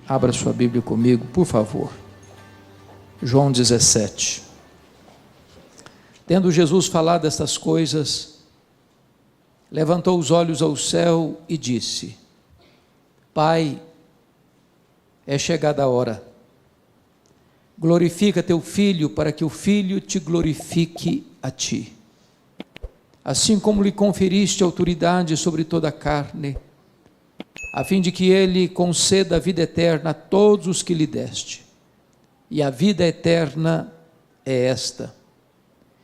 Abra sua Bíblia comigo, por favor. João 17. Tendo Jesus falado estas coisas, levantou os olhos ao céu e disse: Pai, é chegada a hora. Glorifica teu Filho, para que o Filho te glorifique a ti. Assim como lhe conferiste autoridade sobre toda a carne, a fim de que ele conceda a vida eterna a todos os que lhe deste. E a vida eterna é esta: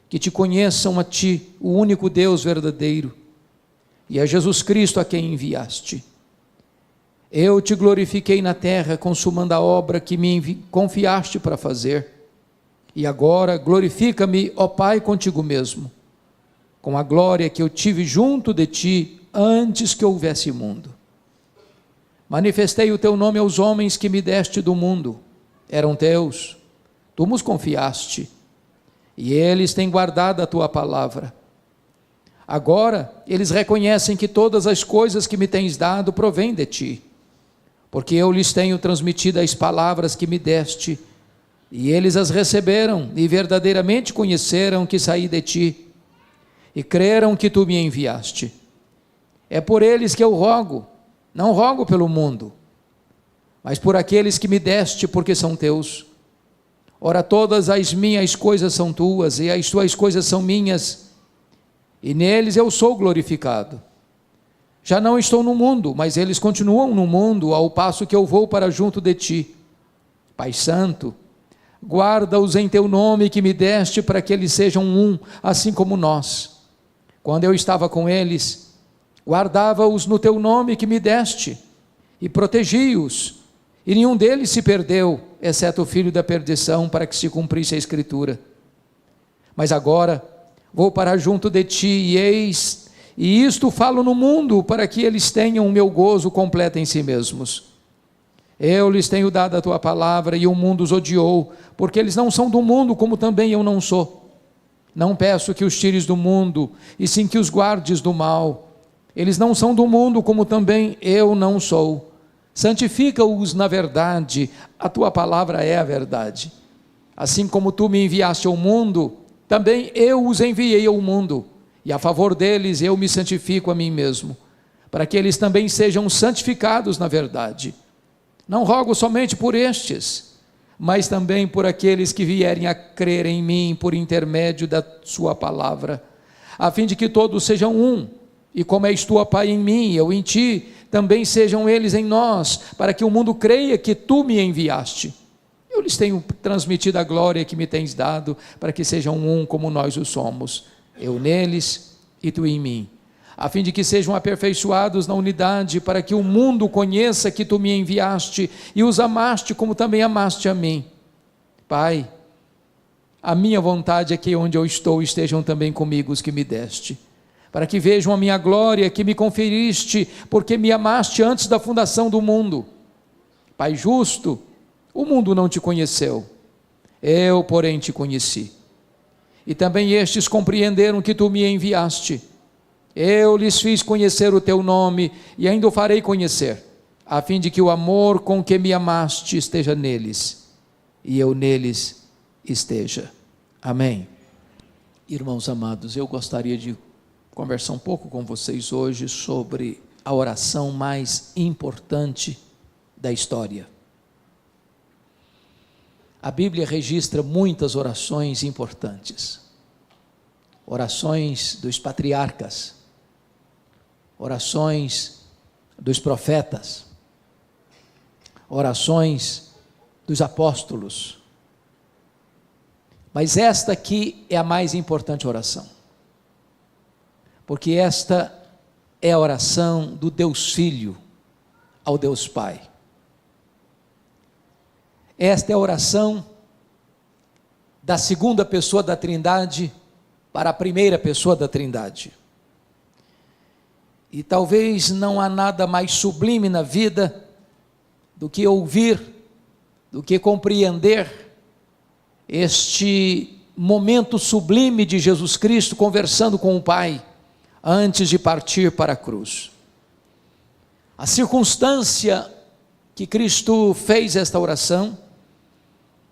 que te conheçam a ti, o único Deus verdadeiro, e a Jesus Cristo a quem enviaste. Eu te glorifiquei na terra, consumando a obra que me confiaste para fazer. E agora glorifica-me, ó Pai, contigo mesmo, com a glória que eu tive junto de ti antes que houvesse mundo. Manifestei o teu nome aos homens que me deste do mundo. Eram teus, tu nos confiaste, e eles têm guardado a tua palavra. Agora eles reconhecem que todas as coisas que me tens dado provêm de ti, porque eu lhes tenho transmitido as palavras que me deste, e eles as receberam, e verdadeiramente conheceram que saí de ti, e creram que tu me enviaste. É por eles que eu rogo, não rogo pelo mundo, mas por aqueles que me deste, porque são teus. Ora, todas as minhas coisas são tuas, e as tuas coisas são minhas, e neles eu sou glorificado. Já não estou no mundo, mas eles continuam no mundo, ao passo que eu vou para junto de ti. Pai Santo, guarda-os em teu nome que me deste, para que eles sejam um, assim como nós. Quando eu estava com eles, guardava-os no teu nome que me deste, e protegi-os, e nenhum deles se perdeu, exceto o filho da perdição, para que se cumprisse a Escritura. Mas agora vou para junto de ti, e isto falo no mundo, para que eles tenham o meu gozo completo em si mesmos. Eu lhes tenho dado a tua palavra, e o mundo os odiou, porque eles não são do mundo, como também eu não sou. Não peço que os tires do mundo, e sim que os guardes do mal. Eles não são do mundo, como também eu não sou. Santifica-os na verdade, a tua palavra é a verdade. Assim como tu me enviaste ao mundo, também eu os enviei ao mundo, e a favor deles eu me santifico a mim mesmo, para que eles também sejam santificados na verdade. Não rogo somente por estes, mas também por aqueles que vierem a crer em mim por intermédio da sua palavra, a fim de que todos sejam um, e como és tu, ó Pai, em mim, eu em ti, também sejam eles em nós, para que o mundo creia que tu me enviaste. Eu lhes tenho transmitido a glória que me tens dado, para que sejam um como nós o somos, eu neles e tu em mim, a fim de que sejam aperfeiçoados na unidade, para que o mundo conheça que tu me enviaste e os amaste como também amaste a mim. Pai, a minha vontade é que onde eu estou estejam também comigo os que me deste, para que vejam a minha glória que me conferiste, porque me amaste antes da fundação do mundo. Pai justo, o mundo não te conheceu, eu porém te conheci. E também estes compreenderam que tu me enviaste. Eu lhes fiz conhecer o teu nome, e ainda o farei conhecer, a fim de que o amor com que me amaste esteja neles, e eu neles esteja. Amém. Irmãos amados, eu gostaria de conversar um pouco com vocês hoje sobre a oração mais importante da história. A Bíblia registra muitas orações importantes, orações dos patriarcas, orações dos profetas, orações dos apóstolos, mas esta aqui é a mais importante oração, porque esta é a oração do Deus Filho ao Deus Pai. Esta é a oração da segunda pessoa da Trindade para a primeira pessoa da Trindade. E talvez não há nada mais sublime na vida do que ouvir, do que compreender este momento sublime de Jesus Cristo conversando com o Pai antes de partir para a cruz. A circunstância que Cristo fez esta oração,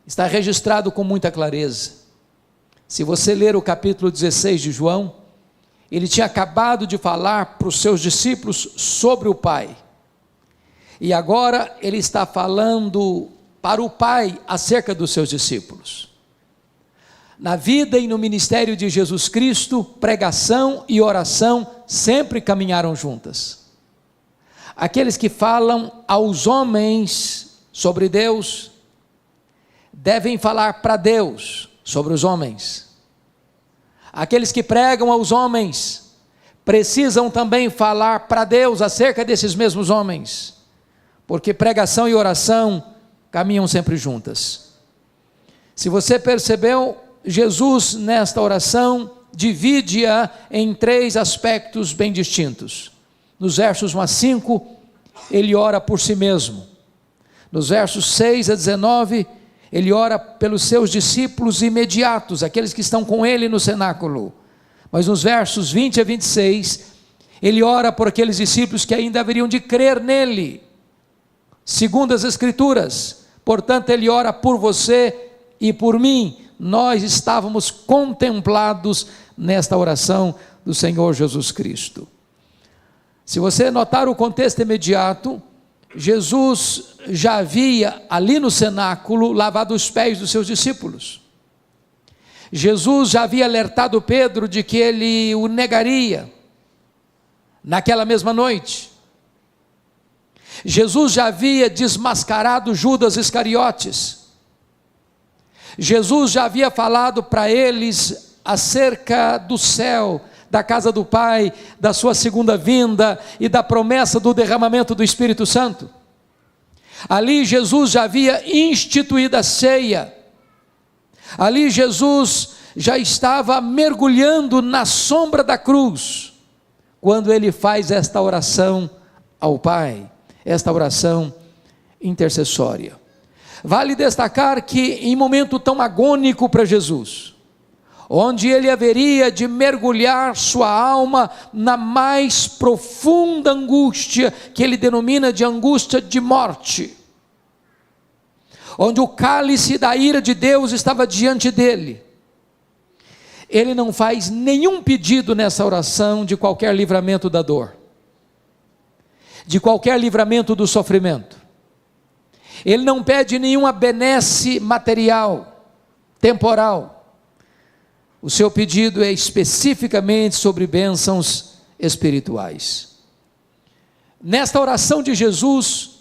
está registrado com muita clareza. Se você ler o capítulo 16 de João, ele tinha acabado de falar para os seus discípulos sobre o Pai, e agora ele está falando para o Pai acerca dos seus discípulos. Na vida e no ministério de Jesus Cristo, pregação e oração sempre caminharam juntas. Aqueles que falam aos homens sobre Deus, devem falar para Deus sobre os homens. Aqueles que pregam aos homens, precisam também falar para Deus acerca desses mesmos homens, porque pregação e oração caminham sempre juntas. Se você percebeu, Jesus nesta oração divide-a em 3 aspectos bem distintos. Nos versos 1 a 5, ele ora por si mesmo. Nos versos 6 a 19, ele ora pelos seus discípulos imediatos, aqueles que estão com ele no cenáculo. Mas nos versos 20 a 26, ele ora por aqueles discípulos que ainda haveriam de crer nele, segundo as Escrituras. Portanto, ele ora por você e por mim. Nós estávamos contemplados nesta oração do Senhor Jesus Cristo. Se você notar o contexto imediato, Jesus já havia ali no cenáculo lavado os pés dos seus discípulos. Jesus já havia alertado Pedro de que ele o negaria naquela mesma noite. Jesus já havia desmascarado Judas Iscariotes. Jesus já havia falado para eles acerca do céu, da casa do Pai, da sua segunda vinda e da promessa do derramamento do Espírito Santo. Ali Jesus já havia instituído a ceia. Ali Jesus já estava mergulhando na sombra da cruz, quando ele faz esta oração ao Pai, esta oração intercessória. Vale destacar que em momento tão agônico para Jesus, onde ele haveria de mergulhar sua alma na mais profunda angústia, que ele denomina de angústia de morte, onde o cálice da ira de Deus estava diante dele, ele não faz nenhum pedido nessa oração de qualquer livramento da dor, de qualquer livramento do sofrimento. Ele não pede nenhuma benesse material, temporal. O seu pedido é especificamente sobre bênçãos espirituais. Nesta oração de Jesus,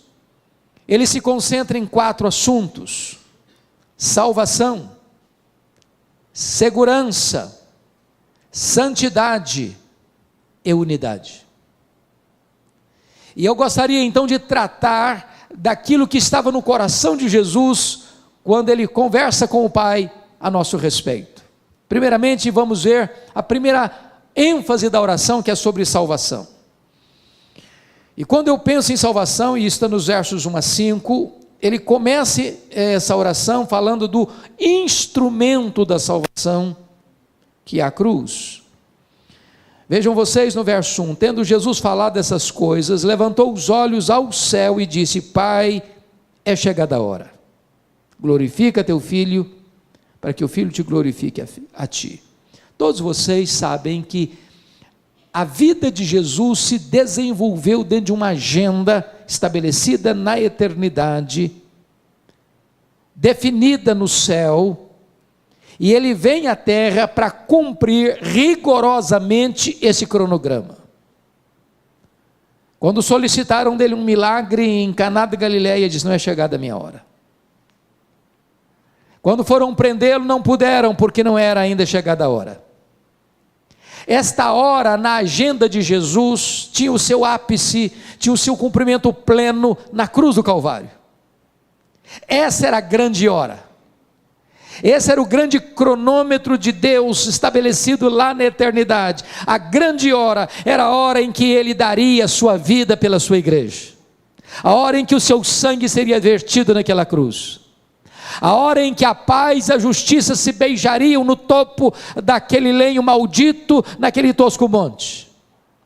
ele se concentra em 4 assuntos: salvação, segurança, santidade e unidade. E eu gostaria então de tratar daquilo que estava no coração de Jesus, quando ele conversa com o Pai a nosso respeito. Primeiramente, vamos ver a primeira ênfase da oração, que é sobre salvação. E quando eu penso em salvação, e está nos versos 1 a 5, ele começa essa oração falando do instrumento da salvação, que é a cruz. Vejam vocês no verso 1, tendo Jesus falado dessas coisas, levantou os olhos ao céu e disse: Pai, é chegada a hora, glorifica teu Filho, para que o Filho te glorifique a ti. Todos vocês sabem que a vida de Jesus se desenvolveu dentro de uma agenda estabelecida na eternidade, definida no céu, e ele vem à terra para cumprir rigorosamente esse cronograma. Quando solicitaram dele um milagre em Caná da Galileia, ele disse: não é chegada a minha hora. Quando foram prendê-lo, não puderam, porque não era ainda chegada a hora. Esta hora na agenda de Jesus tinha o seu ápice, tinha o seu cumprimento pleno na cruz do Calvário. Essa era a grande hora. Esse era o grande cronômetro de Deus estabelecido lá na eternidade. A grande hora era a hora em que ele daria a sua vida pela sua igreja, a hora em que o seu sangue seria vertido naquela cruz, a hora em que a paz e a justiça se beijariam no topo daquele lenho maldito, naquele tosco monte.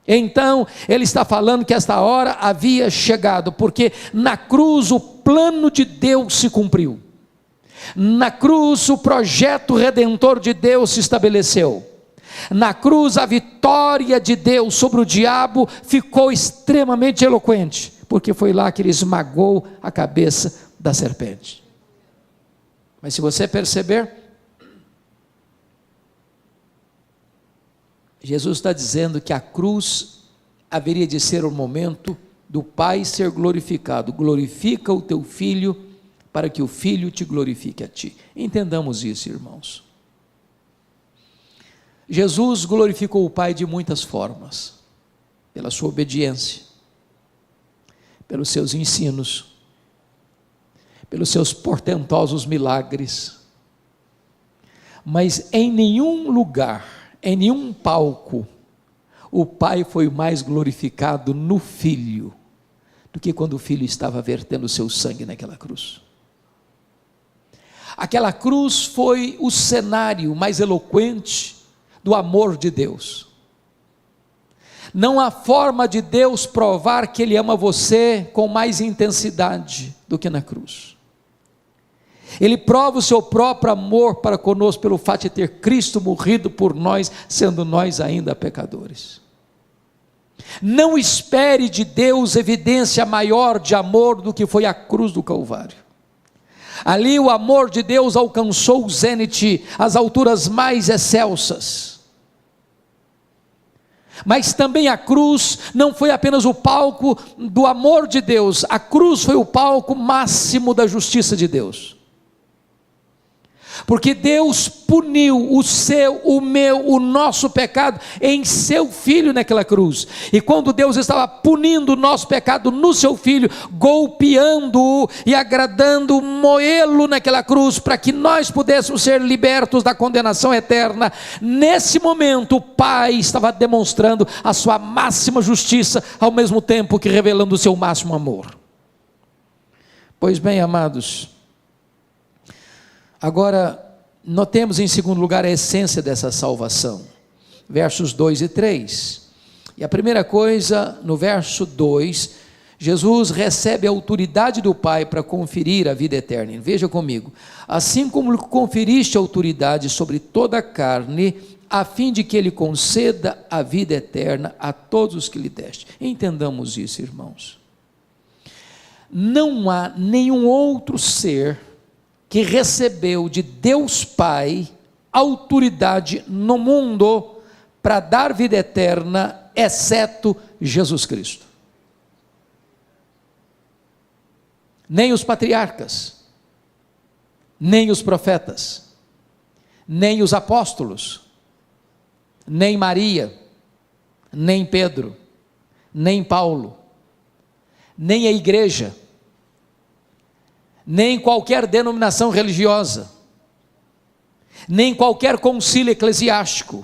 Então, ele está falando que esta hora havia chegado, porque na cruz o plano de Deus se cumpriu. Na cruz o projeto redentor de Deus se estabeleceu. Na cruz a vitória de Deus sobre o diabo ficou extremamente eloquente, porque foi lá que ele esmagou a cabeça da serpente. Mas se você perceber, Jesus está dizendo que a cruz haveria de ser o momento do Pai ser glorificado. Glorifica o teu Filho, para que o Filho te glorifique a ti. Entendamos isso, irmãos. Jesus glorificou o Pai de muitas formas, pela sua obediência, pelos seus ensinos, pelos seus portentosos milagres, mas em nenhum lugar, em nenhum palco, o Pai foi mais glorificado no Filho, do que quando o Filho estava vertendo o seu sangue naquela cruz. Aquela cruz foi o cenário mais eloquente do amor de Deus. Não há forma de Deus provar que Ele ama você com mais intensidade do que na cruz. Ele prova o seu próprio amor para conosco pelo fato de ter Cristo morrido por nós, sendo nós ainda pecadores. Não espere de Deus evidência maior de amor do que foi a cruz do Calvário. Ali o amor de Deus alcançou o zênite, as alturas mais excelsas. Mas também a cruz não foi apenas o palco do amor de Deus, a cruz foi o palco máximo da justiça de Deus. Porque Deus puniu o seu, o meu, o nosso pecado em seu Filho naquela cruz. E quando Deus estava punindo o nosso pecado no seu Filho, golpeando-o e agradando moê-lo naquela cruz, para que nós pudéssemos ser libertos da condenação eterna, nesse momento o Pai estava demonstrando a sua máxima justiça, ao mesmo tempo que revelando o seu máximo amor. Pois bem, amados, agora, notemos em segundo lugar a essência dessa salvação, versos 2 e 3, e a primeira coisa, no verso 2, Jesus recebe a autoridade do Pai para conferir a vida eterna. Veja comigo, assim como conferiste autoridade sobre toda a carne, a fim de que Ele conceda a vida eterna a todos os que lhe deste. Entendamos isso, irmãos. Não há nenhum outro ser que recebeu de Deus Pai autoridade no mundo para dar vida eterna, exceto Jesus Cristo. Nem os patriarcas, nem os profetas, nem os apóstolos, nem Maria, nem Pedro, nem Paulo, nem a igreja, nem qualquer denominação religiosa, nem qualquer concílio eclesiástico,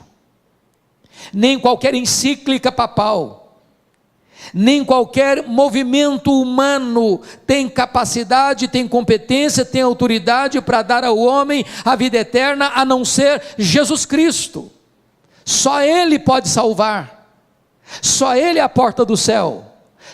nem qualquer encíclica papal, nem qualquer movimento humano tem capacidade, tem competência, tem autoridade para dar ao homem a vida eterna, a não ser Jesus Cristo. Só Ele pode salvar, só Ele é a porta do céu,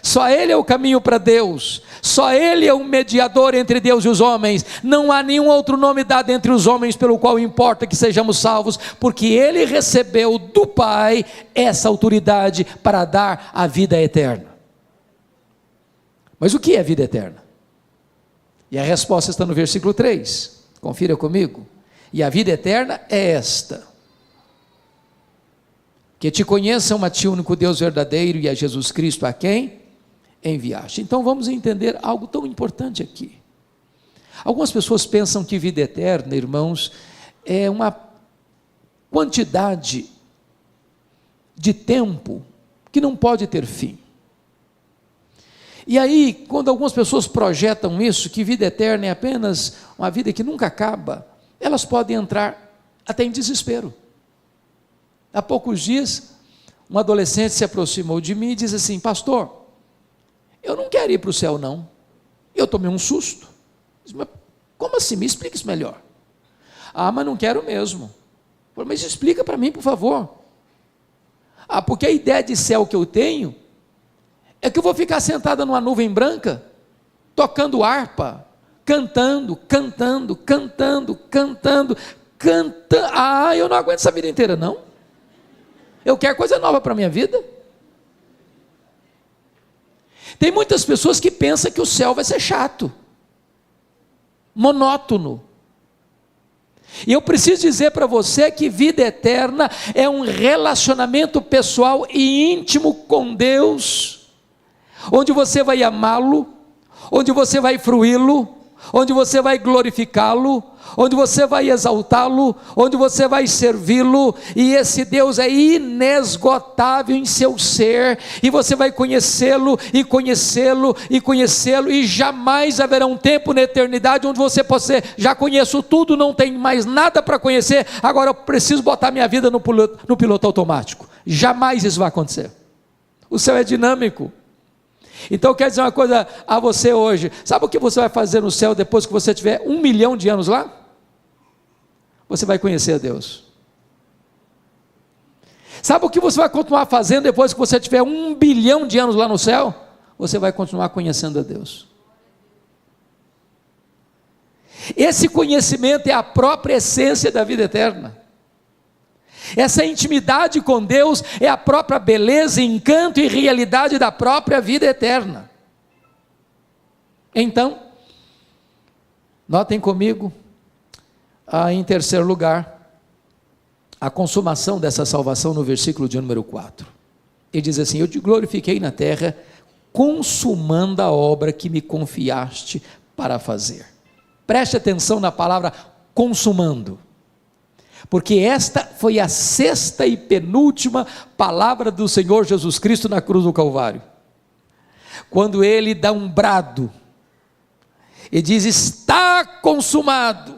só Ele é o caminho para Deus, só Ele é o mediador entre Deus e os homens. Não há nenhum outro nome dado entre os homens pelo qual importa que sejamos salvos, porque Ele recebeu do Pai essa autoridade para dar a vida eterna. Mas o que é vida eterna? E a resposta está no versículo 3, confira comigo. E a vida eterna é esta: que te conheçam a ti, único Deus verdadeiro, e a Jesus Cristo, a quem enviaste. Então vamos entender algo tão importante aqui. Algumas pessoas pensam que vida eterna, irmãos, é uma quantidade de tempo que não pode ter fim. E aí, quando algumas pessoas projetam isso, que vida eterna é apenas uma vida que nunca acaba, elas podem entrar até em desespero. Há poucos dias, um adolescente se aproximou de mim e disse assim: pastor, eu não quero ir para o céu não, eu tomei um susto. Disse, mas como assim? Me explica isso melhor. Ah, mas não quero mesmo. Falei, mas explica para mim, por favor. Porque a ideia de céu que eu tenho é que eu vou ficar sentada numa nuvem branca, tocando harpa, cantando. Eu não aguento essa vida inteira, não. Eu quero coisa nova para a minha vida. Tem muitas pessoas que pensam que o céu vai ser chato, monótono. E eu preciso dizer para você que vida eterna é um relacionamento pessoal e íntimo com Deus, onde você vai amá-lo, onde você vai fruí-lo, onde você vai glorificá-lo, onde você vai exaltá-lo, onde você vai servi-lo, e esse Deus é inesgotável em seu ser, e você vai conhecê-lo, e jamais haverá um tempo na eternidade onde você possa dizer, já conheço tudo, não tem mais nada para conhecer, agora eu preciso botar minha vida no piloto automático. Jamais isso vai acontecer. O céu é dinâmico. Então eu quero dizer uma coisa a você hoje, sabe o que você vai fazer no céu depois que você tiver 1 milhão de anos lá? Você vai conhecer a Deus. Sabe o que você vai continuar fazendo depois que você tiver 1 bilhão de anos lá no céu? Você vai continuar conhecendo a Deus. Esse conhecimento é a própria essência da vida eterna. Essa intimidade com Deus é a própria beleza, encanto e realidade da própria vida eterna. Então, notem comigo, em terceiro lugar, a consumação dessa salvação no versículo de número 4. Ele diz assim, eu te glorifiquei na terra, consumando a obra que me confiaste para fazer. Preste atenção na palavra consumando. Porque esta foi a 6ª e penúltima palavra do Senhor Jesus Cristo na cruz do Calvário, quando ele dá um brado, e diz, está consumado,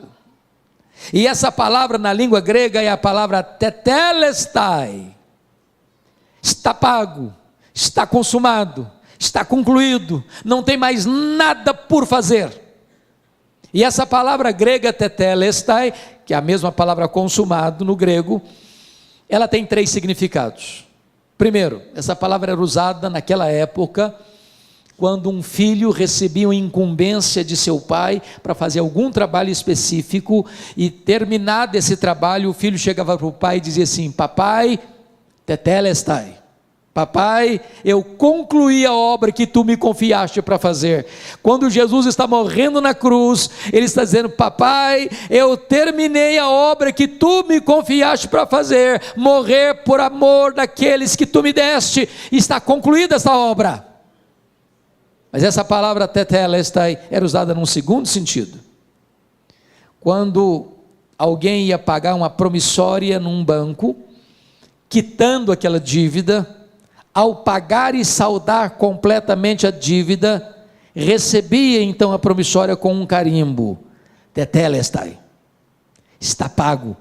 e essa palavra na língua grega é a palavra tetelestai, está pago, está consumado, está concluído, não tem mais nada por fazer. E essa palavra grega tetelestai, que é a mesma palavra consumado no grego, ela tem 3 significados. Primeiro, essa palavra era usada naquela época, quando um filho recebia uma incumbência de seu pai para fazer algum trabalho específico, e terminado esse trabalho, o filho chegava para o pai e dizia assim, papai, tetelestai, papai, eu concluí a obra que tu me confiaste para fazer. Quando Jesus está morrendo na cruz, ele está dizendo, papai, eu terminei a obra que tu me confiaste para fazer, morrer por amor daqueles que tu me deste, está concluída essa obra. Mas essa palavra tetelestai era usada num segundo sentido. Quando alguém ia pagar uma promissória num banco, quitando aquela dívida, ao pagar e saldar completamente a dívida, recebia então a promissória com um carimbo, tetelestai, está pago,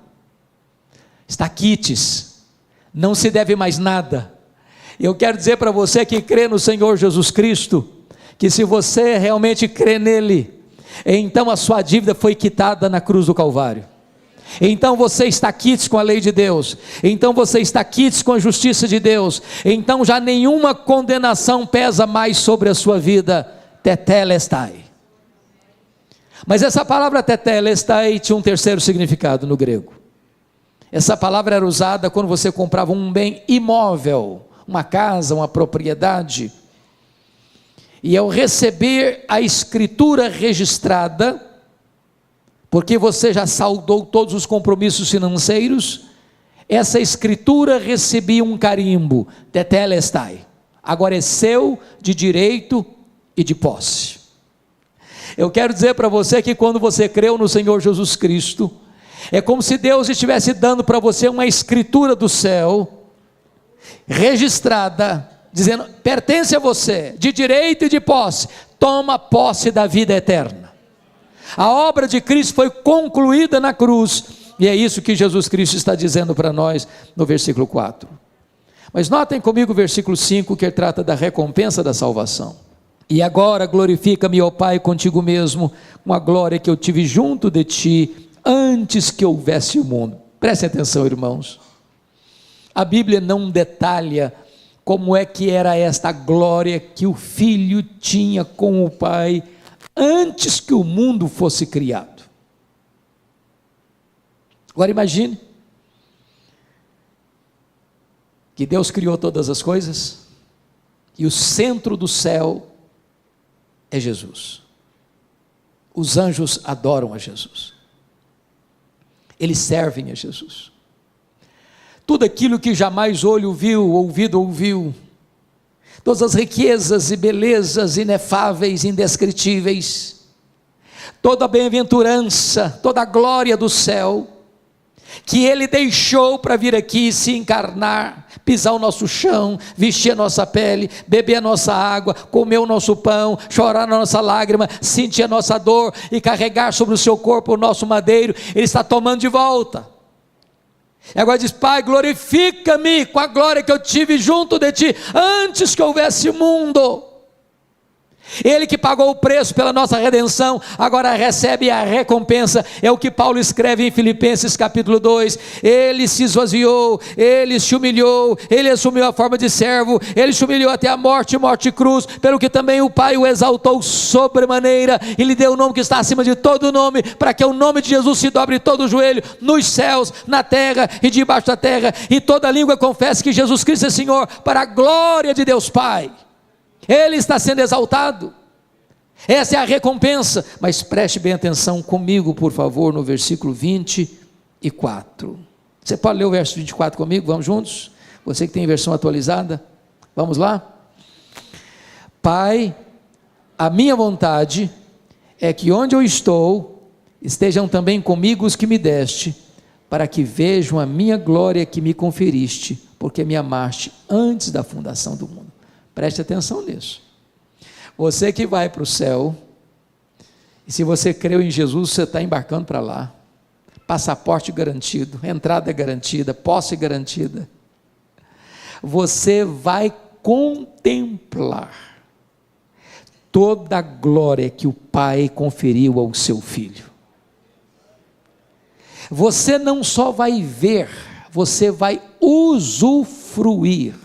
está quites, não se deve mais nada. Eu quero dizer para você que crê no Senhor Jesus Cristo, que se você realmente crê nele, então a sua dívida foi quitada na cruz do Calvário. Então você está quites com a lei de Deus, então você está quites com a justiça de Deus, então já nenhuma condenação pesa mais sobre a sua vida, tetelestai. Mas essa palavra tetelestai tinha um terceiro significado no grego. Essa palavra era usada quando você comprava um bem imóvel, uma casa, uma propriedade, e ao receber a escritura registrada, porque você já saldou todos os compromissos financeiros, essa escritura recebia um carimbo, tetelestai, agora é seu de direito e de posse. Eu quero dizer para você que quando você creu no Senhor Jesus Cristo, é como se Deus estivesse dando para você uma escritura do céu, registrada, dizendo, pertence a você, de direito e de posse, toma posse da vida eterna. A obra de Cristo foi concluída na cruz, e é isso que Jesus Cristo está dizendo para nós no versículo 4. Mas notem comigo o versículo 5, que trata da recompensa da salvação. E agora glorifica-me, ó Pai, contigo mesmo, com a glória que eu tive junto de ti, antes que houvesse o mundo. Prestem atenção, irmãos. A Bíblia não detalha como é que era esta glória que o Filho tinha com o Pai antes que o mundo fosse criado. Agora imagine que Deus criou todas as coisas e o centro do céu é Jesus. Os anjos adoram a Jesus. Eles servem a Jesus. Tudo aquilo que jamais olho viu, ouvido ouviu, todas as riquezas e belezas inefáveis, indescritíveis, toda a bem-aventurança, toda a glória do céu, que Ele deixou para vir aqui se encarnar, pisar o nosso chão, vestir a nossa pele, beber a nossa água, comer o nosso pão, chorar a nossa lágrima, sentir a nossa dor e carregar sobre o seu corpo o nosso madeiro, Ele está tomando de volta. E agora diz: Pai, glorifica-me com a glória que eu tive junto de Ti, antes que houvesse mundo. Ele que pagou o preço pela nossa redenção, agora recebe a recompensa. É o que Paulo escreve em Filipenses capítulo 2, Ele se esvaziou, Ele se humilhou, Ele assumiu a forma de servo, Ele se humilhou até a morte, morte e cruz, pelo que também o Pai o exaltou sobremaneira, e lhe deu o nome que está acima de todo nome, para que o nome de Jesus se dobre todo o joelho, nos céus, na terra e debaixo da terra, e toda língua confesse que Jesus Cristo é Senhor, para a glória de Deus Pai. Ele está sendo exaltado, essa é a recompensa. Mas preste bem atenção comigo, por favor, no versículo 24. Você pode ler o verso 24 comigo? Vamos juntos? Você que tem versão atualizada, vamos lá? Pai, a minha vontade é que onde eu estou, estejam também comigo os que me deste, para que vejam a minha glória que me conferiste, porque me amaste antes da fundação do mundo. Preste atenção nisso. Você que vai para o céu, e se você creu em Jesus, você está embarcando para lá. Passaporte garantido, entrada garantida, posse garantida. Você vai contemplar toda a glória que o Pai conferiu ao seu Filho. Você não só vai ver, você vai usufruir.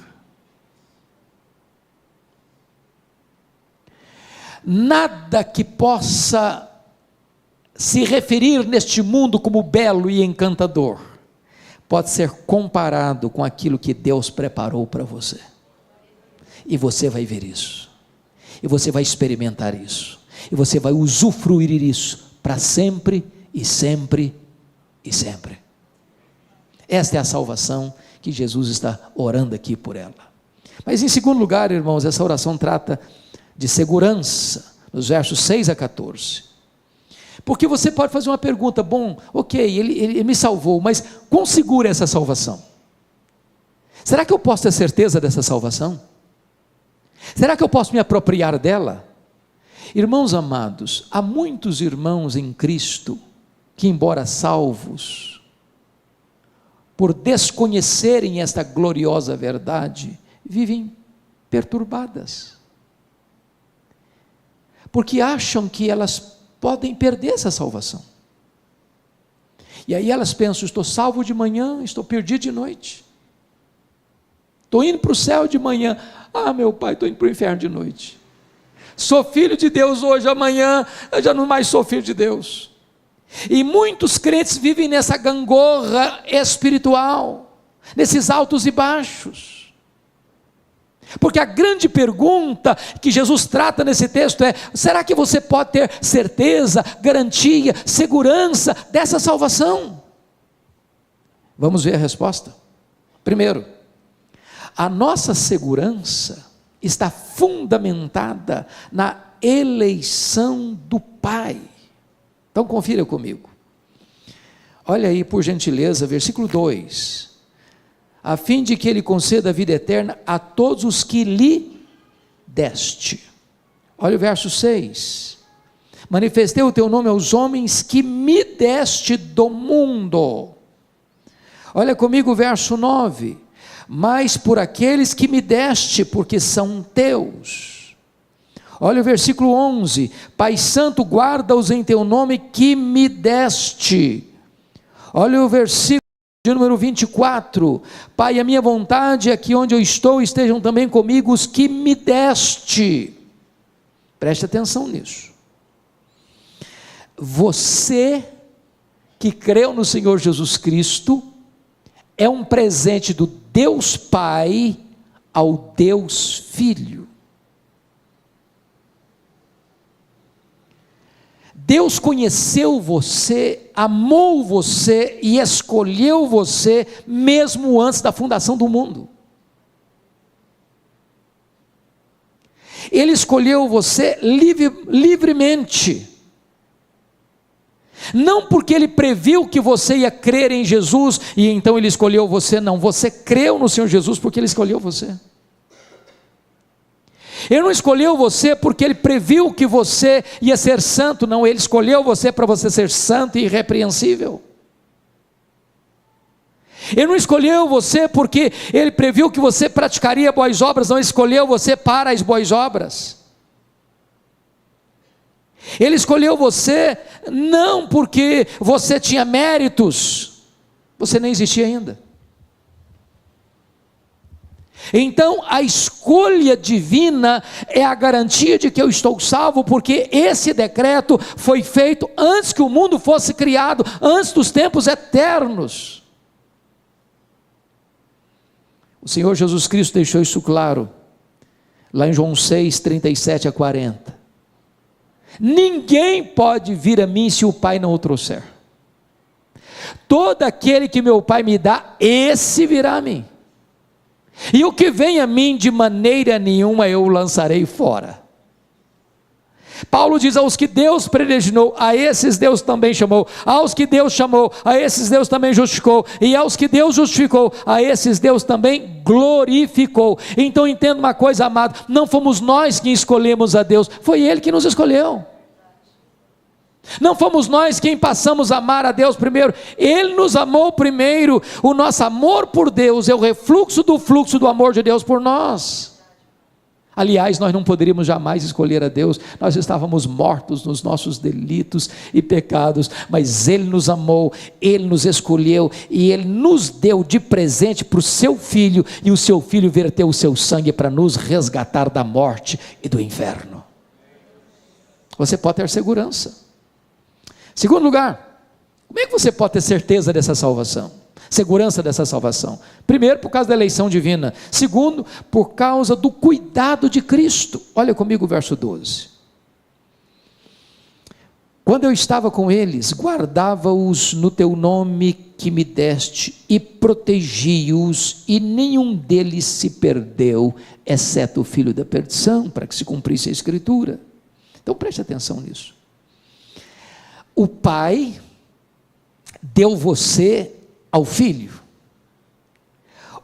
Nada que possa se referir neste mundo como belo e encantador pode ser comparado com aquilo que Deus preparou para você. E você vai ver isso, e você vai experimentar isso, e você vai usufruir isso para sempre e sempre e sempre. Esta é a salvação que Jesus está orando aqui por ela. Mas em segundo lugar, irmãos, essa oração trata de segurança, nos versos 6 a 14, porque você pode fazer uma pergunta: bom, ok, ele me salvou, mas quão segura é essa salvação? Será que eu posso ter certeza dessa salvação? Será que eu posso me apropriar dela? Irmãos amados, há muitos irmãos em Cristo, que embora salvos, por desconhecerem esta gloriosa verdade, vivem perturbadas, porque acham que elas podem perder essa salvação, e aí elas pensam: estou salvo de manhã, estou perdido de noite, estou indo para o céu de manhã, meu pai, estou indo para o inferno de noite, sou filho de Deus hoje, amanhã eu já não mais sou filho de Deus. E muitos crentes vivem nessa gangorra espiritual, nesses altos e baixos, porque a grande pergunta que Jesus trata nesse texto é: será que você pode ter certeza, garantia, segurança dessa salvação? Vamos ver a resposta. Primeiro, a nossa segurança está fundamentada na eleição do Pai. Então confira comigo, olha aí por gentileza, versículo 2, a fim de que Ele conceda a vida eterna a todos os que lhe deste. Olha o verso 6, manifestei o teu nome aos homens que me deste do mundo. Olha comigo o verso 9, mas por aqueles que me deste, porque são teus. Olha o versículo 11, Pai Santo, guarda-os em teu nome que me deste. Olha o versículo de número 24. Pai, a minha vontade é que onde eu estou estejam também comigo os que me deste. Preste atenção nisso. Você que creu no Senhor Jesus Cristo é um presente do Deus Pai ao Deus Filho. Deus conheceu você, amou você e escolheu você mesmo antes da fundação do mundo. Ele escolheu você livremente. Não porque Ele previu que você ia crer em Jesus e então Ele escolheu você, não. Você creu no Senhor Jesus porque Ele escolheu você. Ele não escolheu você porque Ele previu que você ia ser santo, não. Ele escolheu você para você ser santo e irrepreensível. Ele não escolheu você porque Ele previu que você praticaria boas obras, não. Ele escolheu você para as boas obras. Ele escolheu você não porque você tinha méritos, você nem existia ainda. Então a escolha divina é a garantia de que eu estou salvo, porque esse decreto foi feito antes que o mundo fosse criado, antes dos tempos eternos. O Senhor Jesus Cristo deixou isso claro, lá em João 6, 37 a 40. Ninguém pode vir a mim se o Pai não o trouxer. Todo aquele que meu Pai me dá, esse virá a mim. E o que vem a mim, de maneira nenhuma eu o lançarei fora. Paulo diz: aos que Deus predestinou, a esses Deus também chamou. Aos que Deus chamou, a esses Deus também justificou. E aos que Deus justificou, a esses Deus também glorificou. Então entenda uma coisa, amado: não fomos nós que escolhemos a Deus, foi Ele que nos escolheu. Não fomos nós quem passamos a amar a Deus primeiro, Ele nos amou primeiro. O nosso amor por Deus é o refluxo do fluxo do amor de Deus por nós. Aliás, nós não poderíamos jamais escolher a Deus, nós estávamos mortos nos nossos delitos e pecados, mas Ele nos amou, Ele nos escolheu e Ele nos deu de presente para o seu Filho, e o seu Filho verteu o seu sangue para nos resgatar da morte e do inferno. Você pode ter segurança. Segundo lugar, como é que você pode ter certeza dessa salvação? Segurança dessa salvação? Primeiro, por causa da eleição divina. Segundo, por causa do cuidado de Cristo. Olha comigo o verso 12. Quando eu estava com eles, guardava-os no teu nome que me deste, e protegi-os, e nenhum deles se perdeu, exceto o filho da perdição, para que se cumprisse a Escritura. Então preste atenção nisso. O Pai deu você ao Filho.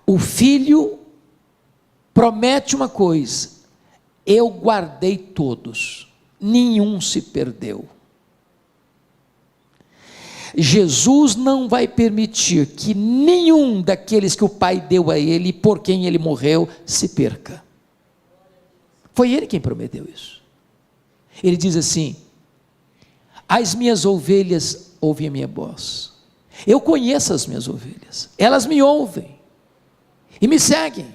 O Filho promete uma coisa: eu guardei todos, nenhum se perdeu. Jesus não vai permitir que nenhum daqueles que o Pai deu a Ele, por quem Ele morreu, se perca. Foi Ele quem prometeu isso. Ele diz assim: as minhas ovelhas ouvem a minha voz. Eu conheço as minhas ovelhas, elas me ouvem e me seguem.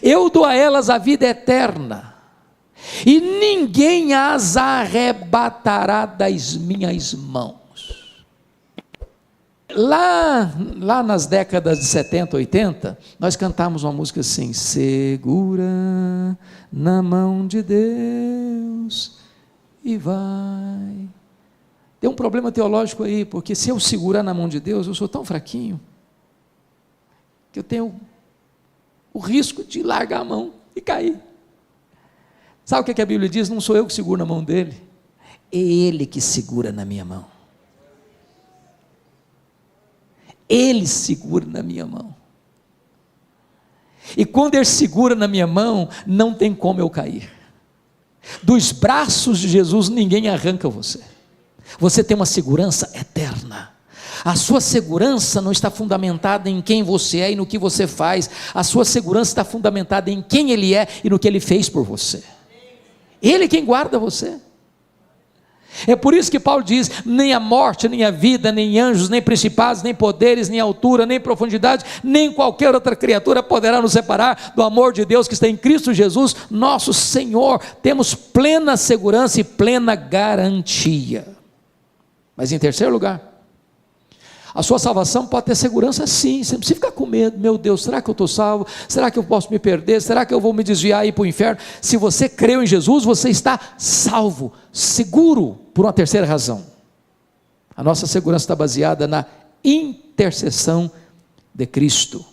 Eu dou a elas a vida eterna, e ninguém as arrebatará das minhas mãos. Lá nas décadas de 70, 80, nós cantávamos uma música assim: segura na mão de Deus e vai. Tem um problema teológico aí, porque se eu segurar na mão de Deus, eu sou tão fraquinho, que eu tenho o risco de largar a mão e cair. Sabe o que a Bíblia diz? Não sou eu que seguro na mão dele, é Ele que segura na minha mão. Ele segura na minha mão. E quando Ele segura na minha mão, não tem como eu cair. Dos braços de Jesus ninguém arranca você. Você tem uma segurança eterna. A sua segurança não está fundamentada em quem você é e no que você faz. A sua segurança está fundamentada em quem Ele é e no que Ele fez por você. Ele é quem guarda você. É por isso que Paulo diz: nem a morte, nem a vida, nem anjos, nem principados, nem poderes, nem altura, nem profundidade, nem qualquer outra criatura poderá nos separar do amor de Deus que está em Cristo Jesus, nosso Senhor. Temos plena segurança e plena garantia. Mas em terceiro lugar, a sua salvação pode ter segurança sim, você não precisa ficar com medo. Meu Deus, será que eu estou salvo? Será que eu posso me perder? Será que eu vou me desviar e ir para o inferno? Se você creu em Jesus, você está salvo, seguro, por uma terceira razão. A nossa segurança está baseada na intercessão de Cristo.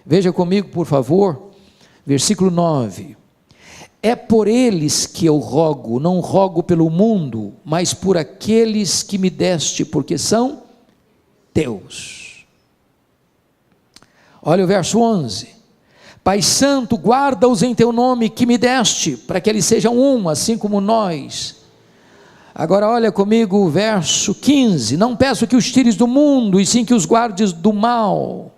Veja comigo, por favor, versículo 9. É por eles que eu rogo, não rogo pelo mundo, mas por aqueles que me deste, porque são teus. Olha o verso 11: Pai Santo, guarda-os em teu nome que me deste, para que eles sejam um, assim como nós. Agora olha comigo o verso 15: Não peço que os tires do mundo, e sim que os guardes do mal.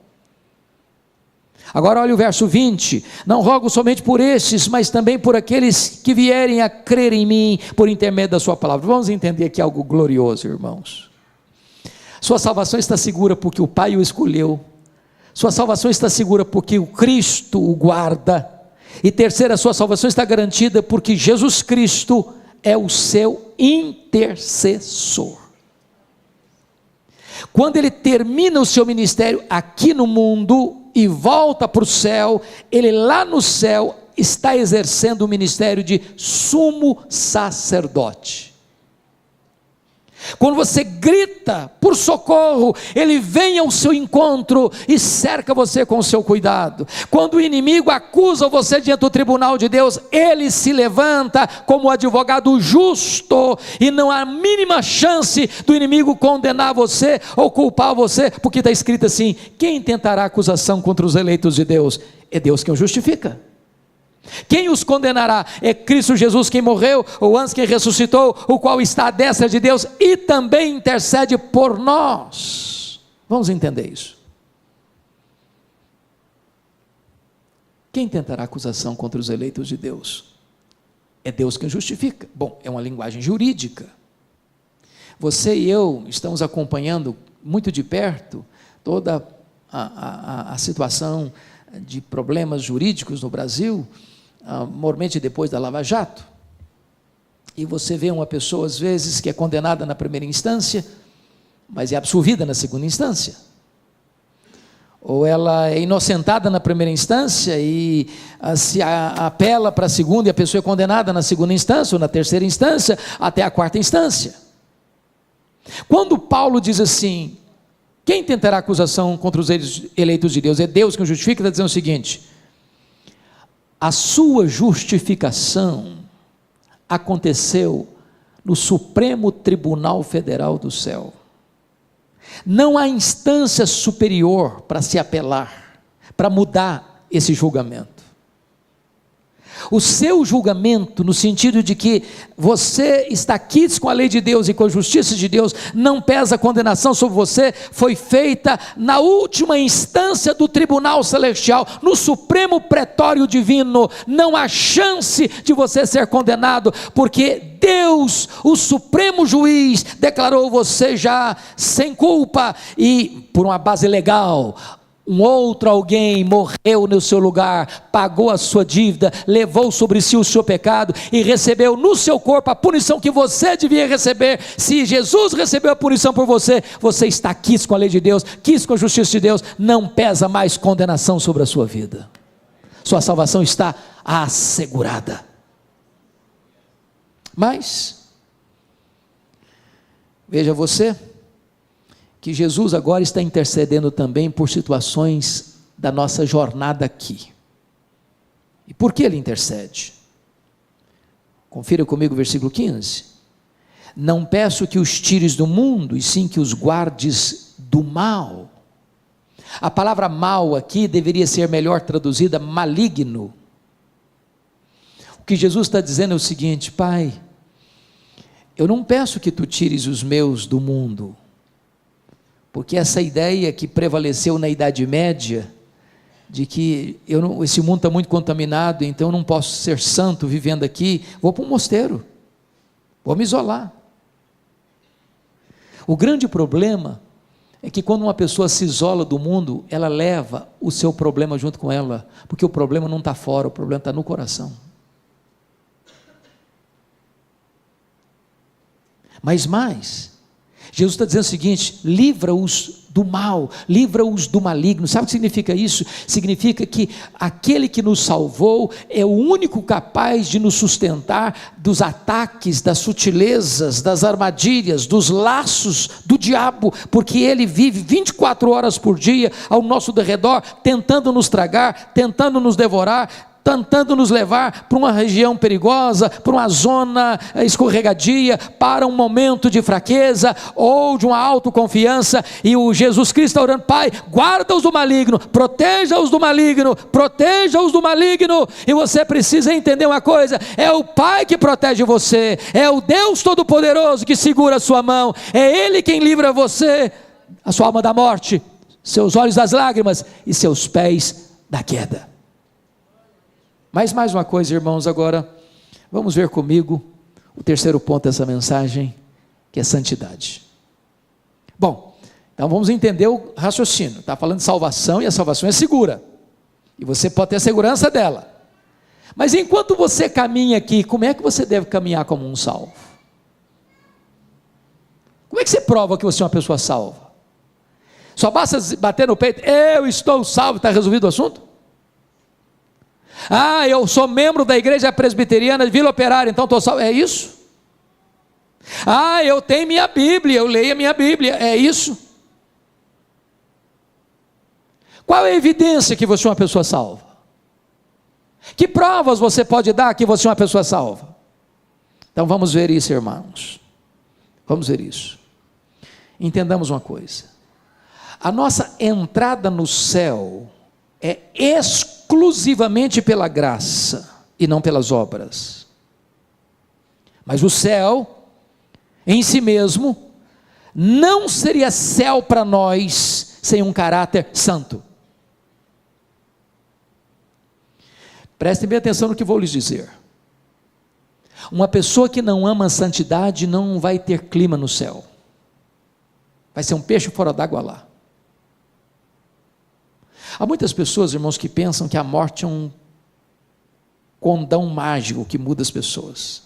Agora olha o verso 20: Não rogo somente por estes, mas também por aqueles que vierem a crer em mim, por intermédio da sua palavra. Vamos entender aqui algo glorioso, irmãos. Sua salvação está segura porque o Pai o escolheu. Sua salvação está segura porque o Cristo o guarda. E terceira, a sua salvação está garantida porque Jesus Cristo é o seu intercessor. Quando ele termina o seu ministério aqui no mundo e volta para o céu, ele lá no céu está exercendo o ministério de sumo sacerdote. Quando você grita por socorro, ele vem ao seu encontro e cerca você com o seu cuidado. Quando o inimigo acusa você diante do tribunal de Deus, ele se levanta como advogado justo, e não há a mínima chance do inimigo condenar você ou culpar você, porque está escrito assim: quem tentará acusação contra os eleitos de Deus? É Deus quem o justifica. Quem os condenará? É Cristo Jesus quem morreu, ou antes quem ressuscitou, o qual está à destra de Deus e também intercede por nós. Vamos entender isso. Quem tentará acusação contra os eleitos de Deus? É Deus quem justifica. Bom, é uma linguagem jurídica. Você e eu estamos acompanhando muito de perto toda a situação de problemas jurídicos no Brasil, mormente depois da Lava Jato. E você vê uma pessoa às vezes que é condenada na primeira instância, mas é absolvida na segunda instância. Ou ela é inocentada na primeira instância e se apela para a segunda, e a pessoa é condenada na segunda instância ou na terceira instância até a quarta instância. Quando Paulo diz assim: quem tentará acusação contra os eleitos de Deus? É Deus que o justifica. Está dizendo o seguinte: a sua justificação aconteceu no Supremo Tribunal Federal do céu. Não há instância superior para se apelar, para mudar esse julgamento. O seu julgamento, no sentido de que você está quites com a lei de Deus e com a justiça de Deus, não pesa condenação sobre você, foi feita na última instância do tribunal celestial, no supremo pretório divino. Não há chance de você ser condenado, porque Deus, o supremo juiz, declarou você já sem culpa, e por uma base legal, um outro alguém morreu no seu lugar, pagou a sua dívida, levou sobre si o seu pecado e recebeu no seu corpo a punição que você devia receber. Se Jesus recebeu a punição por você, você está quis com a lei de Deus, quis com a justiça de Deus, não pesa mais condenação sobre a sua vida. Sua salvação está assegurada. Mas veja você que Jesus agora está intercedendo também por situações da nossa jornada aqui. E por que ele intercede? Confira comigo o versículo 15. Não peço que os tires do mundo, e sim que os guardes do mal. A palavra mal aqui deveria ser melhor traduzida maligno. O que Jesus está dizendo é o seguinte: Pai, eu não peço que tu tires os meus do mundo, porque essa ideia que prevaleceu na Idade Média, de que esse mundo está muito contaminado, então eu não posso ser santo vivendo aqui, vou para um mosteiro, vou me isolar. O grande problema é que quando uma pessoa se isola do mundo, ela leva o seu problema junto com ela, porque o problema não está fora, o problema está no coração. Mas mais, Jesus está dizendo o seguinte: livra-os do mal, livra-os do maligno. Sabe o que significa isso? Significa que aquele que nos salvou é o único capaz de nos sustentar dos ataques, das sutilezas, das armadilhas, dos laços do diabo, porque ele vive 24 horas por dia ao nosso derredor, tentando nos tragar, tentando nos devorar, tentando nos levar para uma região perigosa, para uma zona escorregadia, para um momento de fraqueza ou de uma autoconfiança. E o Jesus Cristo está orando: Pai, guarda-os do maligno, proteja-os do maligno, proteja-os do maligno. E você precisa entender uma coisa: é o Pai que protege você, é o Deus Todo-Poderoso que segura a sua mão, é Ele quem livra você, a sua alma da morte, seus olhos das lágrimas e seus pés da queda. Mas mais uma coisa, irmãos, agora vamos ver comigo o terceiro ponto dessa mensagem, que é santidade. Bom, então vamos entender o raciocínio. Está falando de salvação, e a salvação é segura, e você pode ter a segurança dela. Mas enquanto você caminha aqui, como é que você deve caminhar como um salvo? Como é que você prova que você é uma pessoa salva? Só basta bater no peito: eu estou salvo, está resolvido o assunto? Ah, eu sou membro da igreja presbiteriana de Vila Operária, então estou salvo. É isso? Ah, eu tenho minha Bíblia, eu leio a minha Bíblia. É isso? Qual é a evidência que você é uma pessoa salva? Que provas você pode dar que você é uma pessoa salva? Então vamos ver isso, irmãos. Vamos ver isso. Entendamos uma coisa: a nossa entrada no céu é exclusivamente pela graça e não pelas obras. Mas o céu em si mesmo não seria céu para nós sem um caráter santo. Prestem bem atenção no que vou lhes dizer. Uma pessoa que não ama a santidade não vai ter clima no céu. Vai ser um peixe fora d'água lá. Há muitas pessoas, irmãos, que pensam que a morte é um condão mágico que muda as pessoas.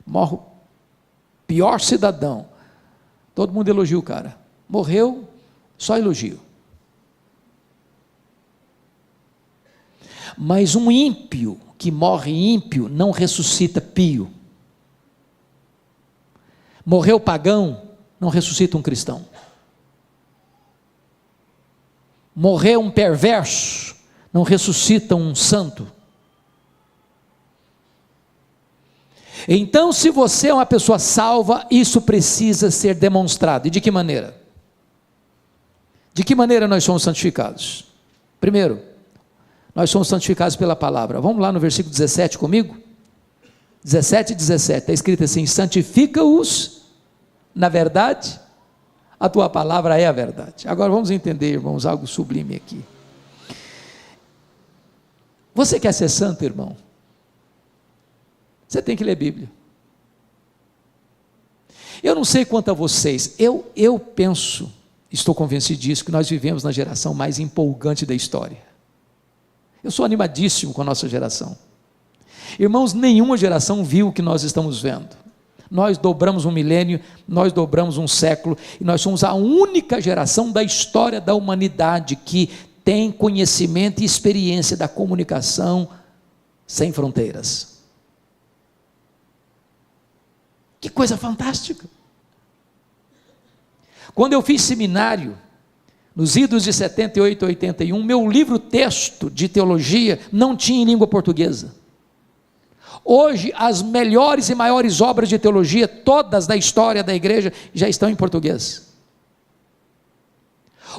Morre o pior cidadão, todo mundo elogia o cara. Morreu, só elogio. Mas um ímpio que morre ímpio não ressuscita pio. Morreu pagão, não ressuscita um cristão. Morreu um perverso, não ressuscita um santo. Então, se você é uma pessoa salva, isso precisa ser demonstrado. E de que maneira? De que maneira nós somos santificados? Primeiro, nós somos santificados pela palavra. Vamos lá no versículo 17 comigo? 17 e 17, está escrito assim: santifica-os na verdade, a tua palavra é a verdade. Agora vamos entender, irmãos, algo sublime aqui. Você quer ser santo, irmão? Você tem que ler Bíblia. Eu não sei quanto a vocês, eu penso, estou convencido disso, que nós vivemos na geração mais empolgante da história. Eu sou animadíssimo com a nossa geração. Irmãos, nenhuma geração viu o que nós estamos vendo. Nós dobramos um milênio, nós dobramos um século, e nós somos a única geração da história da humanidade que tem conhecimento e experiência da comunicação sem fronteiras. Que coisa fantástica! Quando eu fiz seminário, nos idos de 78 a 81, meu livro texto de teologia não tinha em língua portuguesa. Hoje, as melhores e maiores obras de teologia, todas da história da igreja, já estão em português.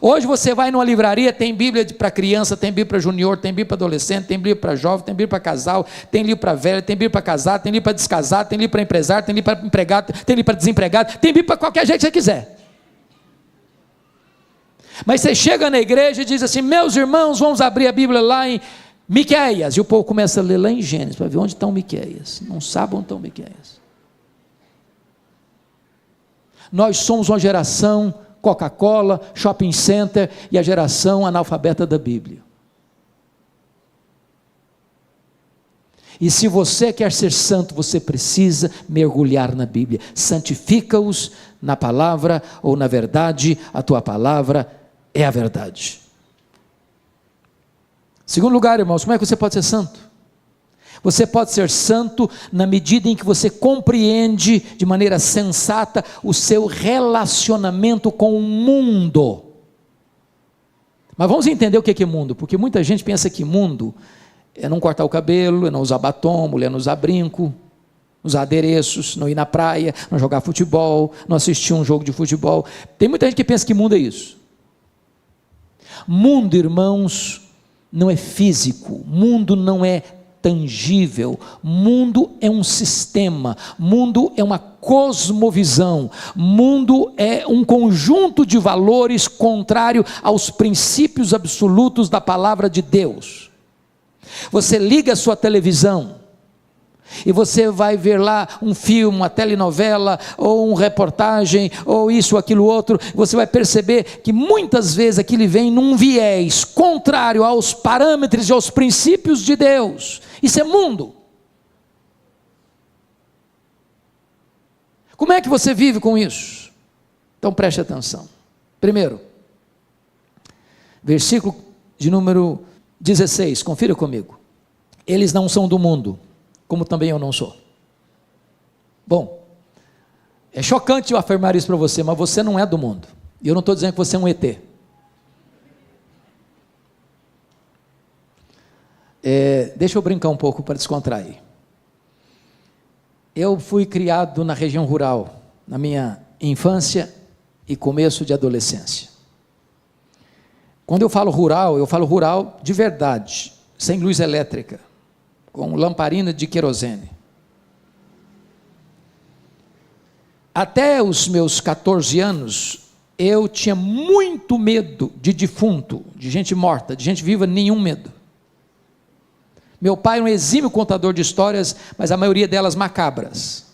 Hoje você vai numa livraria, tem Bíblia para criança, tem Bíblia para junior, tem Bíblia para adolescente, tem Bíblia para jovem, tem Bíblia para casal, tem livro para velho, tem Bíblia para casar, tem livro para descasar, tem livro para empresário, tem livro para empregado, tem livro para desempregado, tem Bíblia para qualquer jeito que você quiser. Mas você chega na igreja e diz assim: meus irmãos, vamos abrir a Bíblia lá em Miqueias, e o povo começa a ler lá em Gênesis, para ver onde estão Miqueias, não sabe onde estão Miqueias. Nós somos uma geração Coca-Cola, shopping center e a geração analfabeta da Bíblia. E se você quer ser santo, você precisa mergulhar na Bíblia. Santifica-os na palavra ou na verdade, a tua palavra é a verdade. Segundo lugar, irmãos, como é que você pode ser santo? Você pode ser santo na medida em que você compreende de maneira sensata o seu relacionamento com o mundo. Mas vamos entender o que é mundo, porque muita gente pensa que mundo é não cortar o cabelo, é não usar batom, mulher não usar brinco, usar adereços, não ir na praia, não jogar futebol, não assistir um jogo de futebol. Tem muita gente que pensa que mundo é isso. Mundo, irmãos, não é físico, mundo não é tangível, mundo é um sistema, mundo é uma cosmovisão, mundo é um conjunto de valores contrário aos princípios absolutos da palavra de Deus. Você liga a sua televisão e você vai ver lá um filme, uma telenovela, ou uma reportagem, ou isso ou aquilo outro, você vai perceber que muitas vezes aquilo vem num viés contrário aos parâmetros e aos princípios de Deus. Isso é mundo. Como é que você vive com isso? Então preste atenção. Primeiro, versículo de número 16, confira comigo. Eles não são do mundo, como também eu não sou. Bom, é chocante eu afirmar isso para você, mas você não é do mundo. E eu não estou dizendo que você é um ET. Deixa eu brincar um pouco para descontrair. Eu fui criado na região rural, na minha infância e começo de adolescência. Quando eu falo rural de verdade, sem luz elétrica, com lamparina de querosene. Até os meus 14 anos, eu tinha muito medo de defunto, de gente morta, de gente viva, nenhum medo. Meu pai era um exímio contador de histórias, mas a maioria delas macabras.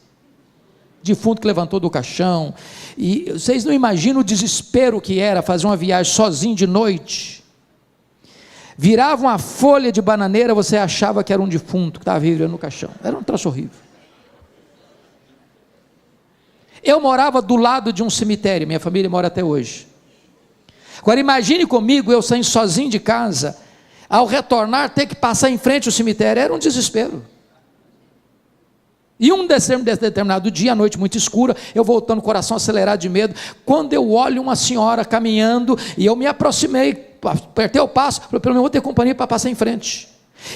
Defunto que levantou do caixão, e vocês não imaginam o desespero que era fazer uma viagem sozinho de noite. Virava uma folha de bananeira, você achava que era um defunto que estava vivendo no caixão. Era um troço horrível. Eu morava do lado de um cemitério, minha família mora até hoje. Agora imagine comigo, eu saindo sozinho de casa, ao retornar ter que passar em frente ao cemitério, era um desespero. E um determinado dia, à noite muito escura, eu voltando, coração acelerado de medo, quando eu olho uma senhora caminhando, e eu me aproximei, apertei o passo, falei, pelo menos vou ter companhia para passar em frente.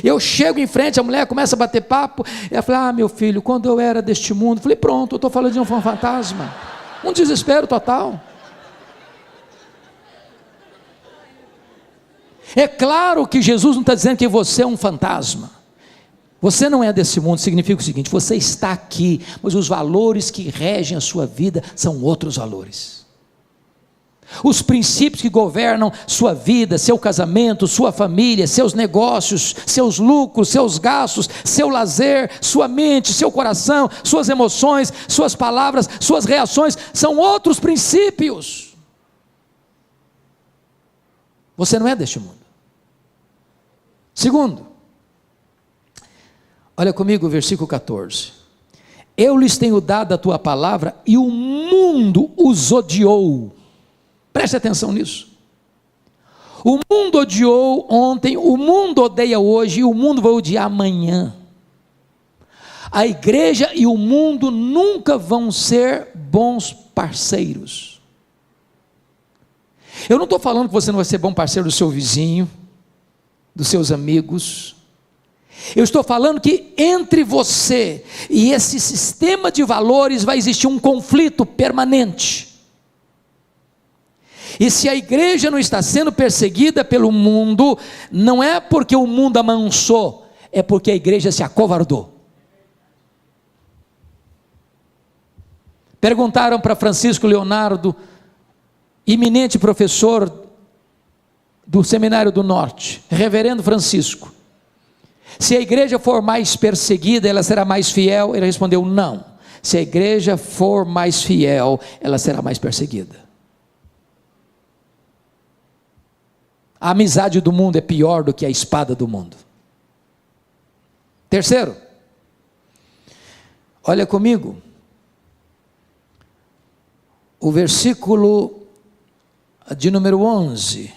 Eu chego em frente, a mulher começa a bater papo, e ela fala, meu filho, quando eu era deste mundo, falei, pronto, eu estou falando de um fantasma, um desespero total. É claro que Jesus não está dizendo que você é um fantasma, você não é desse mundo, significa o seguinte, você está aqui, mas os valores que regem a sua vida são outros valores. Os princípios que governam sua vida, seu casamento, sua família, seus negócios, seus lucros, seus gastos, seu lazer, sua mente, seu coração, suas emoções, suas palavras, suas reações, são outros princípios. Você não é deste mundo. Segundo, olha comigo o versículo 14. Eu lhes tenho dado a tua palavra e o mundo os odiou. Preste atenção nisso. O mundo odiou ontem, o mundo odeia hoje e o mundo vai odiar amanhã. A igreja e o mundo nunca vão ser bons parceiros. Eu não estou falando que você não vai ser bom parceiro do seu vizinho, dos seus amigos. Eu estou falando que entre você e esse sistema de valores vai existir um conflito permanente. E se a igreja não está sendo perseguida pelo mundo, não é porque o mundo amansou, é porque a igreja se acovardou. Perguntaram para Francisco Leonardo, eminente professor do Seminário do Norte, reverendo Francisco, se a igreja for mais perseguida, ela será mais fiel? Ele respondeu, não. Se a igreja for mais fiel, ela será mais perseguida. A amizade do mundo é pior do que a espada do mundo. Terceiro, olha comigo, o versículo de número 11,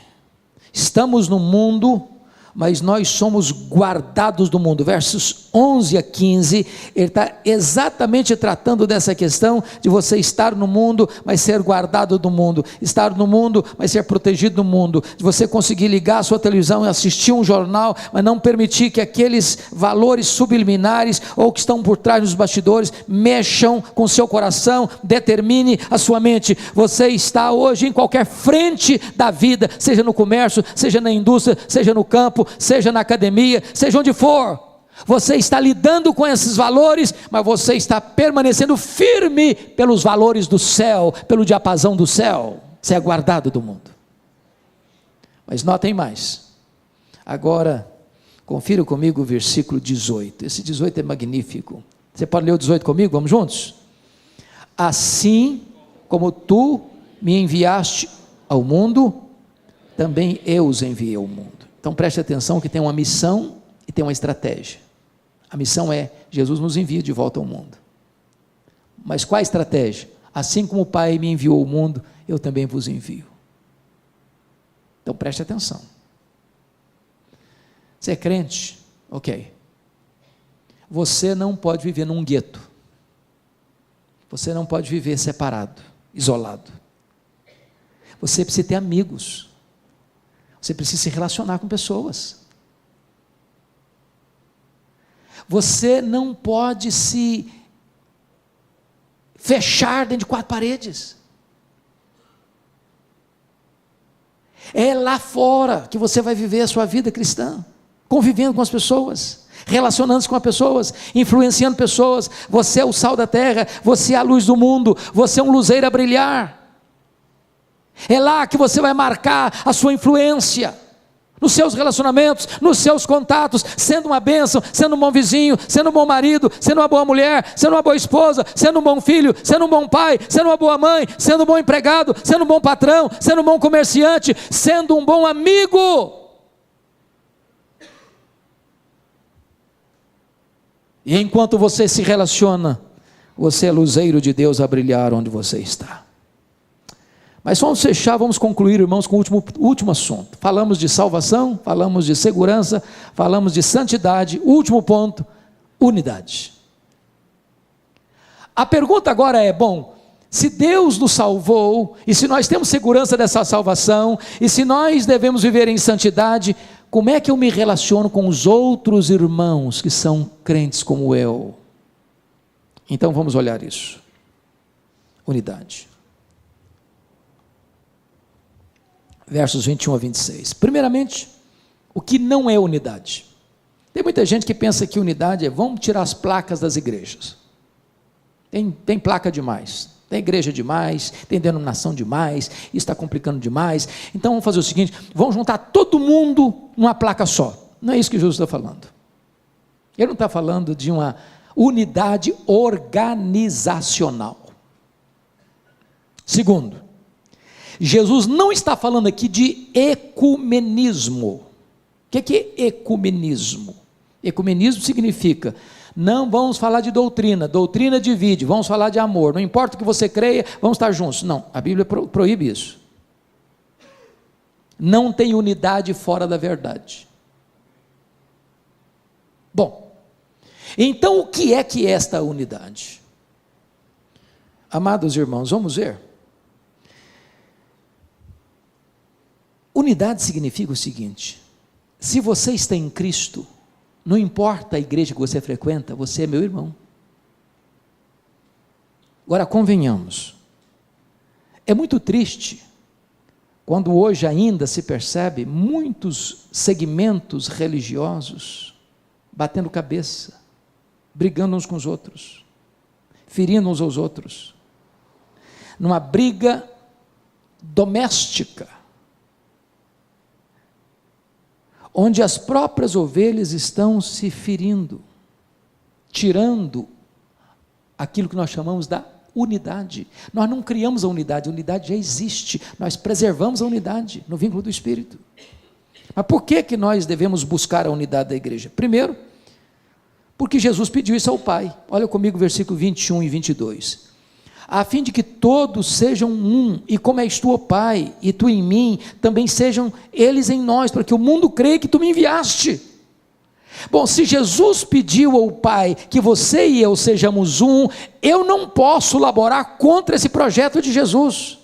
estamos no mundo, mas nós somos guardados do mundo. Versos 11 a 15, ele está exatamente tratando dessa questão de você estar no mundo, mas ser guardado do mundo, estar no mundo, mas ser protegido do mundo, de você conseguir ligar a sua televisão e assistir um jornal, mas não permitir que aqueles valores subliminares, ou que estão por trás dos bastidores, mexam com o seu coração, determine a sua mente. Você está hoje em qualquer frente da vida, seja no comércio, seja na indústria, seja no campo, seja na academia, seja onde for, você está lidando com esses valores, mas você está permanecendo firme pelos valores do céu, pelo diapasão do céu. Você é guardado do mundo. Mas notem mais, agora confira comigo o versículo 18, esse 18 é magnífico. Você pode ler o 18 comigo? Vamos juntos? Assim como tu me enviaste ao mundo, também eu os enviei ao mundo. Então preste atenção que tem uma missão e tem uma estratégia. A missão é, Jesus nos envia de volta ao mundo. Mas qual a estratégia? Assim como o Pai me enviou ao mundo, eu também vos envio. Então preste atenção. Você é crente? Ok. Você não pode viver num gueto. Você não pode viver separado, isolado. Você precisa ter amigos. Você precisa se relacionar com pessoas. Você não pode se fechar dentro de 4 paredes. É lá fora que você vai viver a sua vida cristã, convivendo com as pessoas, relacionando-se com as pessoas, influenciando pessoas. Você é o sal da terra, você é a luz do mundo, você é um luzeiro a brilhar. É lá que você vai marcar a sua influência, nos seus relacionamentos, nos seus contatos, sendo uma bênção, sendo um bom vizinho, sendo um bom marido, sendo uma boa mulher, sendo uma boa esposa, sendo um bom filho, sendo um bom pai, sendo uma boa mãe, sendo um bom empregado, sendo um bom patrão, sendo um bom comerciante, sendo um bom amigo. E enquanto você se relaciona, você é luzeiro de Deus a brilhar onde você está. Mas vamos fechar, vamos concluir, irmãos, com o último assunto. Falamos de salvação, falamos de segurança, falamos de santidade. Último ponto, unidade. A pergunta agora é, bom, se Deus nos salvou, e se nós temos segurança dessa salvação, e se nós devemos viver em santidade, como é que eu me relaciono com os outros irmãos que são crentes como eu? Então vamos olhar isso. Unidade. Versos 21 a 26. Primeiramente, o que não é unidade? Tem muita gente que pensa que unidade é, vamos tirar as placas das igrejas. Tem placa demais, tem igreja demais, tem denominação demais, isso está complicando demais. Então vamos fazer o seguinte, vamos juntar todo mundo numa placa só. Não é isso que Jesus está falando. Ele não está falando de uma unidade organizacional. Segundo, Jesus não está falando aqui de ecumenismo. O que é ecumenismo? Ecumenismo significa, não vamos falar de doutrina, doutrina divide, vamos falar de amor, não importa o que você creia, vamos estar juntos. Não, a Bíblia proíbe isso. Não tem unidade fora da verdade. Bom, então o que é esta unidade? Amados irmãos, vamos ver. Unidade significa o seguinte, se você está em Cristo, não importa a igreja que você frequenta, você é meu irmão. Agora convenhamos, é muito triste, quando hoje ainda se percebe muitos segmentos religiosos, batendo cabeça, brigando uns com os outros, ferindo uns aos outros, numa briga doméstica, onde as próprias ovelhas estão se ferindo, tirando aquilo que nós chamamos da unidade. Nós não criamos a unidade já existe, nós preservamos a unidade no vínculo do Espírito. Mas por que nós devemos buscar a unidade da igreja? Primeiro, porque Jesus pediu isso ao Pai. Olha comigo versículo 21 e 22. A fim de que todos sejam um, e como és tu, ó Pai, e tu em mim, também sejam eles em nós, para que o mundo creia que tu me enviaste. Bom, se Jesus pediu ao Pai que você e eu sejamos um, eu não posso laborar contra esse projeto de Jesus,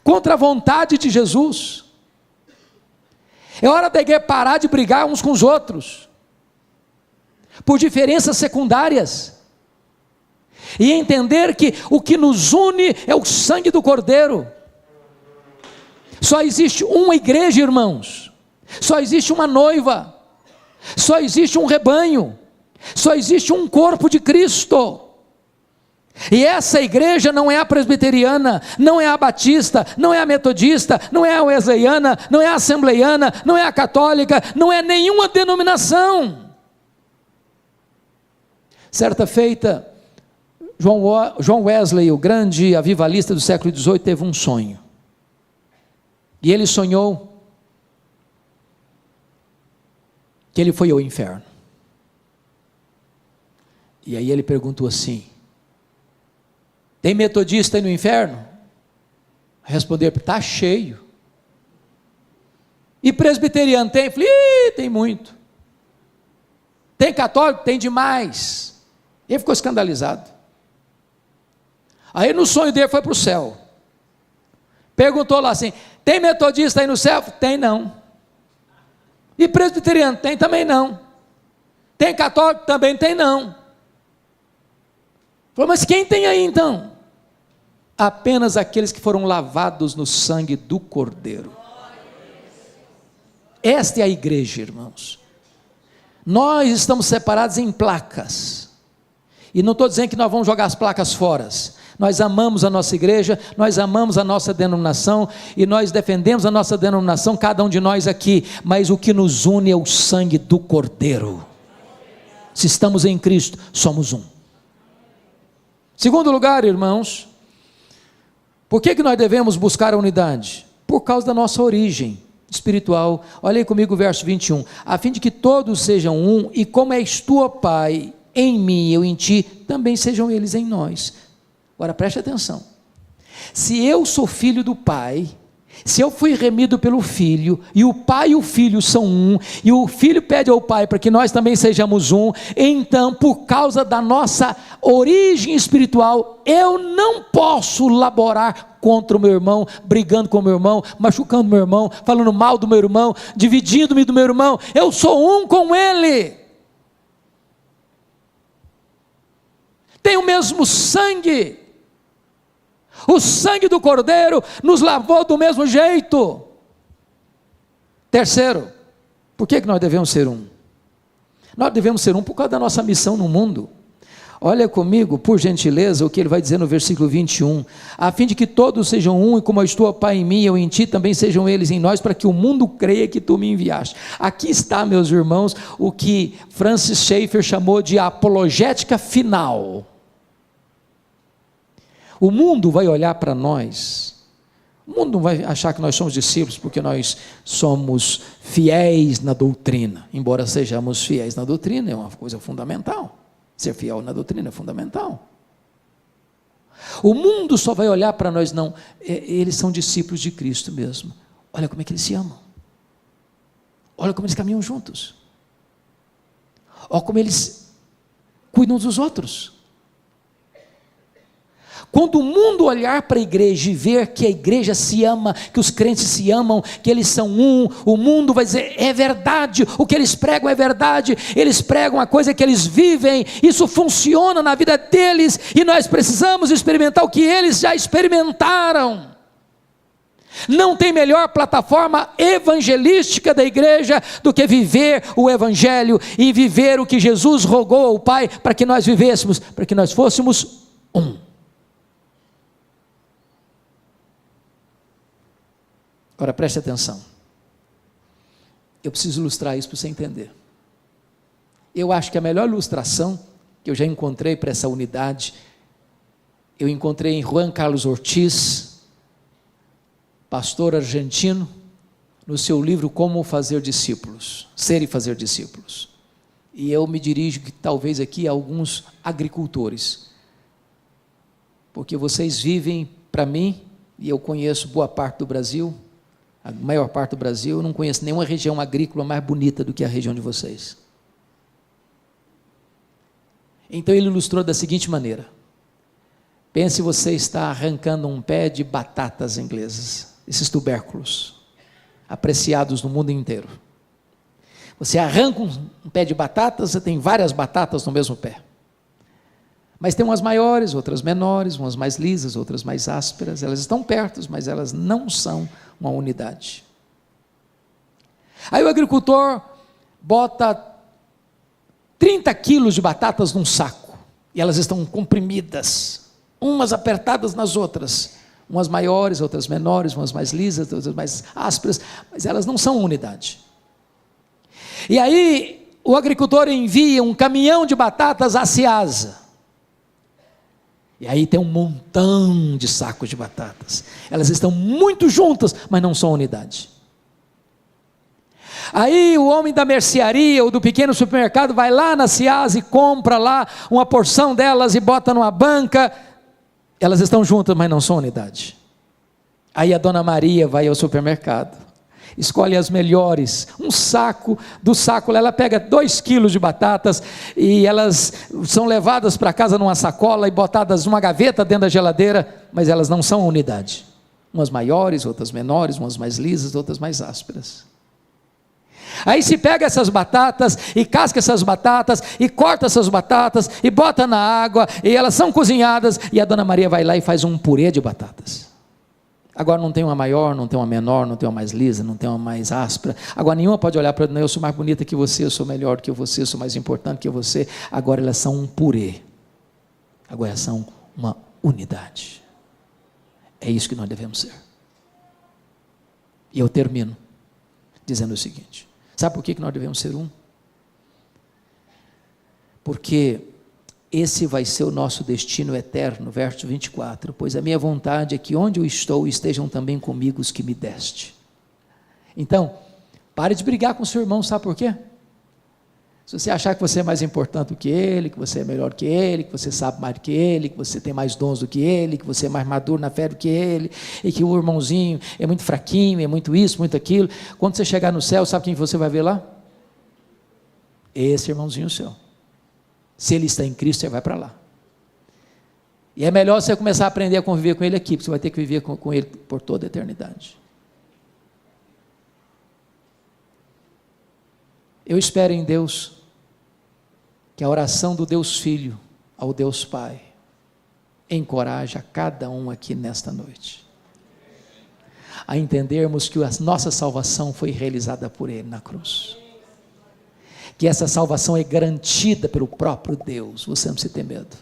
contra a vontade de Jesus. É hora da igreja parar de brigar uns com os outros, por diferenças secundárias, e entender que o que nos une é o sangue do Cordeiro. Só existe uma igreja, irmãos, só existe uma noiva, só existe um rebanho, só existe um corpo de Cristo. E essa igreja não é a presbiteriana, não é a batista, não é a metodista, não é a wesleyana, não é a assembleiana, não é a católica, não é nenhuma denominação. Certa feita, John Wesley, o grande avivalista do século XVIII, teve um sonho. E ele sonhou que ele foi ao inferno. E aí ele perguntou assim: tem metodista aí no inferno? Respondeu: está cheio. E presbiteriano tem? Falei: tem muito. Tem católico? Tem demais. Ele ficou escandalizado. Aí no sonho dele foi para o céu. Perguntou lá assim: tem metodista aí no céu? Tem não. E presbiteriano? Tem também não. Tem católico? Também tem não. Falou: mas quem tem aí então? Apenas aqueles que foram lavados no sangue do Cordeiro. Esta é a igreja, irmãos. Nós estamos separados em placas, e não estou dizendo que nós vamos jogar as placas fora. Nós amamos a nossa igreja, nós amamos a nossa denominação, e nós defendemos a nossa denominação, cada um de nós aqui, mas o que nos une é o sangue do Cordeiro. Se estamos em Cristo, somos um. Segundo lugar, irmãos, por que nós devemos buscar a unidade? Por causa da nossa origem espiritual. Olha aí comigo o verso 21, a fim de que todos sejam um, e como és tu, ó Pai, em mim e eu em ti, também sejam eles em nós. Agora preste atenção, se eu sou filho do Pai, se eu fui remido pelo Filho, e o Pai e o Filho são um, e o Filho pede ao Pai para que nós também sejamos um, então por causa da nossa origem espiritual, eu não posso laborar contra o meu irmão, brigando com o meu irmão, machucando o meu irmão, falando mal do meu irmão, dividindo-me do meu irmão. Eu sou um com ele, tem o mesmo sangue. O sangue do Cordeiro nos lavou do mesmo jeito. Terceiro, por que nós devemos ser um? Nós devemos ser um por causa da nossa missão no mundo. Olha comigo, por gentileza, o que ele vai dizer no versículo 21, a fim de que todos sejam um, e como és tu, ó Pai, em mim, eu em ti, também sejam eles em nós, para que o mundo creia que tu me enviaste. Aqui está, meus irmãos, o que Francis Schaeffer chamou de apologética final. O mundo vai olhar para nós, o mundo não vai achar que nós somos discípulos porque nós somos fiéis na doutrina, embora sejamos fiéis na doutrina, é uma coisa fundamental, ser fiel na doutrina é fundamental. O mundo só vai olhar para nós, não, eles são discípulos de Cristo mesmo, olha como é que eles se amam, olha como eles caminham juntos, olha como eles cuidam uns dos outros. Quando o mundo olhar para a igreja e ver que a igreja se ama, que os crentes se amam, que eles são um, o mundo vai dizer: é verdade, o que eles pregam é verdade, eles pregam a coisa que eles vivem, isso funciona na vida deles, e nós precisamos experimentar o que eles já experimentaram. Não tem melhor plataforma evangelística da igreja do que viver o evangelho, e viver o que Jesus rogou ao Pai para que nós vivêssemos, para que nós fôssemos um. Agora preste atenção, eu preciso ilustrar isso para você entender. Eu acho que a melhor ilustração que eu já encontrei para essa unidade, eu encontrei em Juan Carlos Ortiz, pastor argentino, no seu livro Como Fazer Discípulos, Ser e Fazer Discípulos. E eu me dirijo talvez aqui a alguns agricultores, porque vocês vivem, para mim, e eu conheço boa parte do Brasil, a maior parte do Brasil, eu não conheço nenhuma região agrícola mais bonita do que a região de vocês. Então ele ilustrou da seguinte maneira: pense, você está arrancando um pé de batatas inglesas, esses tubérculos, apreciados no mundo inteiro. Você arranca um pé de batatas, você tem várias batatas no mesmo pé. Mas tem umas maiores, outras menores, umas mais lisas, outras mais ásperas. Elas estão perto, mas elas não são uma unidade. Aí o agricultor bota 30 quilos de batatas num saco, e elas estão comprimidas, umas apertadas nas outras, umas maiores, outras menores, umas mais lisas, outras mais ásperas, mas elas não são unidade. E aí o agricultor envia um caminhão de batatas à Ceasa, e aí tem um montão de sacos de batatas, elas estão muito juntas, mas não são unidade. Aí o homem da mercearia ou do pequeno supermercado vai lá na Ceasa e compra lá uma porção delas e bota numa banca, elas estão juntas, mas não são unidade. Aí a dona Maria vai ao supermercado, escolhe as melhores, um saco, do saco ela pega 2 quilos de batatas, e elas são levadas para casa numa sacola e botadas numa gaveta dentro da geladeira, mas elas não são unidade, umas maiores, outras menores, umas mais lisas, outras mais ásperas. Aí se pega essas batatas, e casca essas batatas, e corta essas batatas, e bota na água, e elas são cozinhadas, e a dona Maria vai lá e faz um purê de batatas. Agora não tem uma maior, não tem uma menor, não tem uma mais lisa, não tem uma mais áspera. Agora nenhuma pode olhar para ela, eu sou mais bonita que você, eu sou melhor que você, eu sou mais importante que você. Agora elas são um purê. Agora elas são uma unidade. É isso que nós devemos ser. E eu termino dizendo o seguinte: sabe por que nós devemos ser um? Porque esse vai ser o nosso destino eterno, verso 24, pois a minha vontade é que onde eu estou estejam também comigo os que me deste. Então, pare de brigar com o seu irmão, sabe por quê? Se você achar que você é mais importante do que ele, que você é melhor que ele, que você sabe mais do que ele, que você tem mais dons do que ele, que você é mais maduro na fé do que ele, e que o irmãozinho é muito fraquinho, é muito isso, muito aquilo, quando você chegar no céu, sabe quem você vai ver lá? Esse irmãozinho seu. Se ele está em Cristo, você vai para lá. E é melhor você começar a aprender a conviver com ele aqui, porque você vai ter que viver com ele por toda a eternidade. Eu espero em Deus que a oração do Deus Filho ao Deus Pai encoraje a cada um aqui nesta noite a entendermos que a nossa salvação foi realizada por Ele na cruz, que essa salvação é garantida pelo próprio Deus, você não precisa ter medo,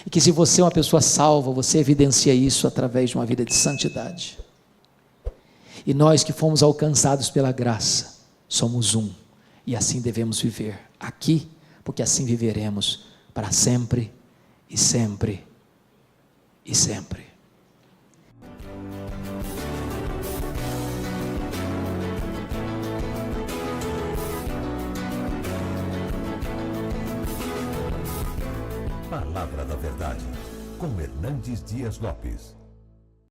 e que se você é uma pessoa salva, você evidencia isso através de uma vida de santidade, e nós que fomos alcançados pela graça, somos um, e assim devemos viver aqui, porque assim viveremos para sempre, e sempre, e sempre. Palavra da Verdade, com Hernandes Dias Lopes.